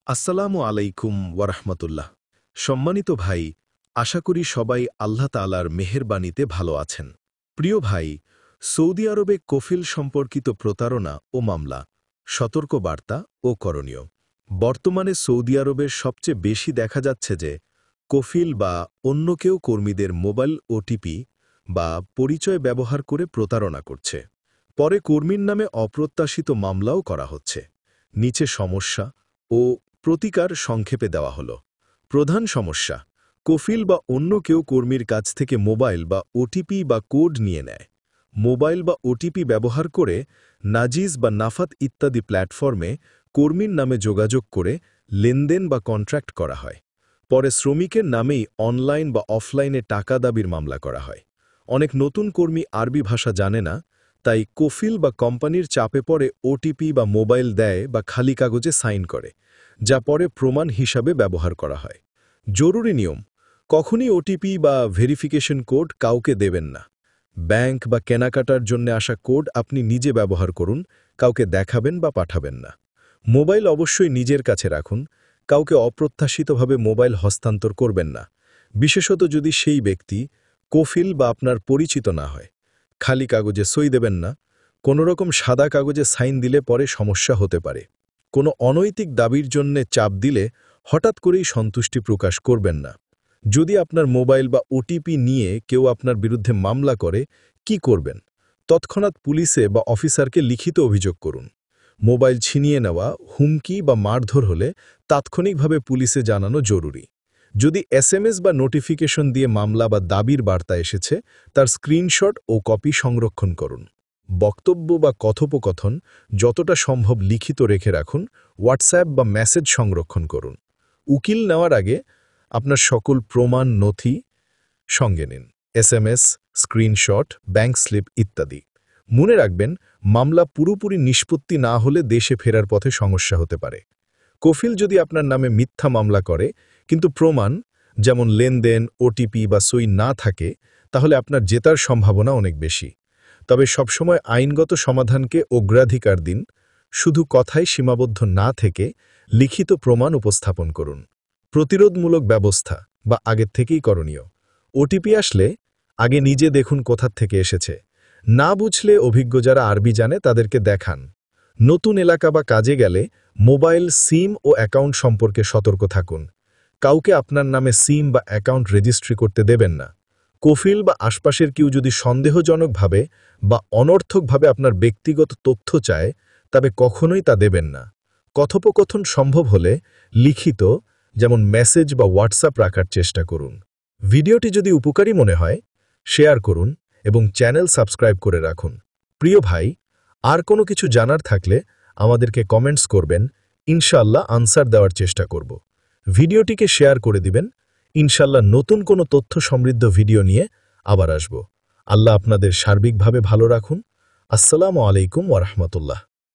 আসসালামু আলাইকুম ওয়ারাহমাতুল্লাহ। সম্মানিত ভাই, আশা করি সবাই আল্লাহ তাআলার মেহেরবানিতে ভালো আছেন। প্রিয় ভাই, সৌদি আরবে কফিল সম্পর্কিত প্রতারণা ও মামলা, সতর্কবার্তা ও করণীয়। বর্তমানে সৌদি আরবের সবচেয়ে বেশি দেখা যাচ্ছে যে কফিল বা অন্য কেউ কর্মীদের মোবাইল ওটিপি বা পরিচয় ব্যবহার করে প্রতারণা করছে। পরে কর্মীর নামে অপ্রত্যাশিত মামলাও করা হচ্ছে। নিচে সমস্যা ও প্রতিকার সংক্ষেপে দেওয়া হল। প্রধান সমস্যা: কফিল বা অন্য কেউ কর্মীর কাছ থেকে মোবাইল বা ওটিপি বা কোড নিয়ে নেয়। মোবাইল বা ওটিপি ব্যবহার করে নাজিজ বা নাফাত ইত্যাদি প্ল্যাটফর্মে কর্মীর নামে যোগাযোগ করে লেনদেন বা কন্ট্রাক্ট করা হয়। পরে শ্রমিকের নামেই অনলাইন বা অফলাইনে টাকা দাবির মামলা করা হয়। অনেক নতুন কর্মী আরবি ভাষা জানে না, তাই কফিল বা কোম্পানির চাপে পড়ে ওটিপি বা মোবাইল দেয় বা খালি কাগজে সাইন করে, যা পরে প্রমাণ হিসাবে ব্যবহার করা হয়। জরুরি নিয়ম: কখনই ওটিপি বা ভেরিফিকেশন কোড কাউকে দেবেন না। ব্যাংক বা কেনাকাটার জন্য আসা কোড আপনি নিজে ব্যবহার করুন, কাউকে দেখাবেন বা পাঠাবেন না। মোবাইল অবশ্যই নিজের কাছে রাখুন, কাউকে অপ্রত্যাশিতভাবে মোবাইল হস্তান্তর করবেন না, বিশেষত যদি সেই ব্যক্তি কফিল বা আপনার পরিচিত না হয়। খালি কাগজে সই দেবেন না, কোনোরকম সাদা কাগজে সাইন দিলে পরে সমস্যা হতে পারে। কোনো অনৈতিক দাবির জন্যে চাপ দিলে হঠাৎ করেই সন্তুষ্টি প্রকাশ করবেন না। যদি আপনার মোবাইল বা ওটিপি নিয়ে কেউ আপনার বিরুদ্ধে মামলা করে, কি করবেন? তৎক্ষণাৎ পুলিশে বা অফিসারকে লিখিত অভিযোগ করুন। মোবাইল ছিনিয়ে নেওয়া, হুমকি বা মারধর হলে তাৎক্ষণিকভাবে পুলিশে জানানো জরুরি। যদি এসএমএস বা নোটিফিকেশন দিয়ে মামলা বা দাবির বার্তা এসেছে, তার স্ক্রিনশট ও কপি সংরক্ষণ করুন। বক্তব্য বা কথোপকথন যতটা সম্ভব লিখিত রেখে রাখুন, হোয়াটসঅ্যাপ বা মেসেজ সংরক্ষণ করুন। উকিল নেওয়ার আগে আপনার সকল প্রমাণ নথি সঙ্গে নিন: এসএমএস, স্ক্রিনশট, ব্যাংক স্লিপ ইত্যাদি। মনে রাখবেন, মামলা পুরোপুরি নিষ্পত্তি না হলে দেশে ফেরার পথে সমস্যা হতে পারে। কফিল যদি আপনার নামে মিথ্যা মামলা করে কিন্তু প্রমাণ, যেমন লেনদেন, ওটিপি বা সই না থাকে, তাহলে আপনার জেতার সম্ভাবনা অনেক বেশি। তবে সবসময় আইনগত সমাধানকে অগ্রাধিকার দিন। শুধু কথায় সীমাবদ্ধ না থেকে লিখিত প্রমাণ উপস্থাপন করুন। প্রতিরোধমূলক ব্যবস্থা বা আগের থেকেই করণীয়: ওটিপি আসলে আগে নিজে দেখুন কোথা থেকে এসেছে। না বুঝলে অভিজ্ঞ যারা আরবি জানে তাদেরকে দেখান। নতুন এলাকা বা কাজে গেলে মোবাইল, সিম ও অ্যাকাউন্ট সম্পর্কে সতর্ক থাকুন। কাউকে আপনার নামে সিম বা অ্যাকাউন্ট রেজিস্ট্রি করতে দেবেন না। কফিল বা আশপাশের কেউ যদি সন্দেহজনকভাবে বা অনর্থকভাবে আপনার ব্যক্তিগত তথ্য চায়, তবে কখনোই তা দেবেন না। কথোপকথন সম্ভব হলে লিখিত, যেমন মেসেজ বা হোয়াটসঅ্যাপ রাখার চেষ্টা করুন। ভিডিওটি যদি উপকারী মনে হয়, শেয়ার করুন এবং চ্যানেল সাবস্ক্রাইব করে রাখুন। প্রিয় ভাই, আর কোনো কিছু জানার থাকলে আমাদেরকে কমেন্টস করবেন, ইনশাআল্লাহ আনসার দেওয়ার চেষ্টা করব। ভিডিওটিকে শেয়ার করে দিবেন। ইনশাআল্লাহ নতুন কোনো তথ্য সমৃদ্ধ ভিডিও নিয়ে আবার আসব। আল্লাহ আপনাদের সার্বিকভাবে ভালো রাখুন। আসসালামু আলাইকুম ওয়া রাহমাতুল্লাহ।